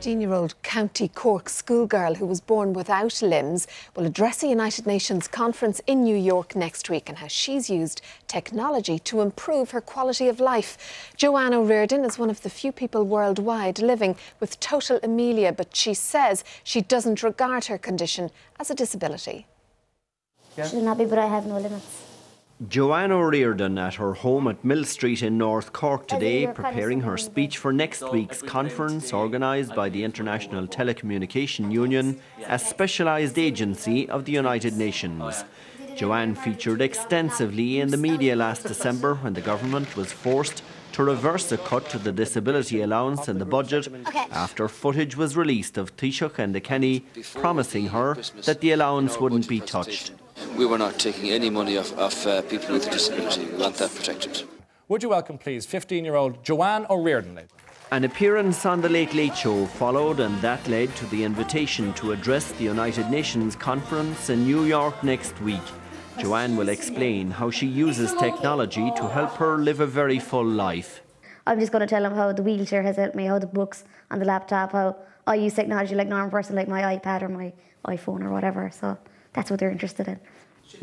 15-year-old County Cork schoolgirl who was born without limbs will address a United Nations conference in New York next week and how she's used technology to improve her quality of life. Joanne O'Riordan is one of the few people worldwide living with total amelia, but she says she doesn't regard her condition as a disability. She's happy, but I have no limits. Joanne O'Riordan at her home at Mill Street in North Cork today, preparing her speech for next week's conference organised by the International Telecommunication Union, a specialised agency of the United Nations. Joanne featured extensively in the media last December when the government was forced to reverse a cut to the disability allowance in the budget after footage was released of Taoiseach and Kenny promising her that the allowance wouldn't be touched. We were not taking any money off people with a disability. We want that protected. Would you welcome, please, 15-year-old Joanne O'Riordan. An appearance on the Late Late Show followed, and that led to the invitation to address the United Nations conference in New York next week. Joanne will explain how she uses technology to help her live a very full life. I'm just going to tell them how the wheelchair has helped me, how the books and the laptop, how I use technology like a normal person, like my iPad or my iPhone or whatever. So that's what they're interested in.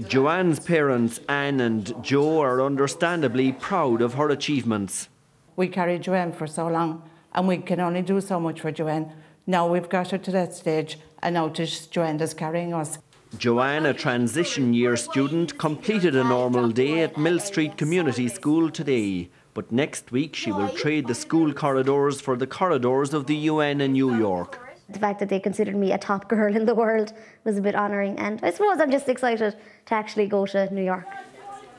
Joanne's parents, Anne and Joe, are understandably proud of her achievements. We carried Joanne for so long, and we can only do so much for Joanne. Now we've got her to that stage, and now Joanne is carrying us. Joanne, a transition year student, completed a normal day at Mill Street Community School today. But next week she will trade the school corridors for the corridors of the UN in New York. The fact that they considered me a top girl in the world was a bit honouring, and I suppose I'm just excited to actually go to New York.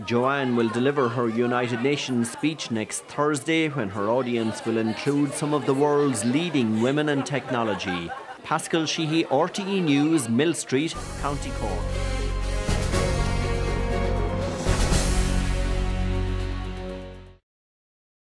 Joanne will deliver her United Nations speech next Thursday, when her audience will include some of the world's leading women in technology. Pascal Sheehy, RTE News, Mill Street, County Cork.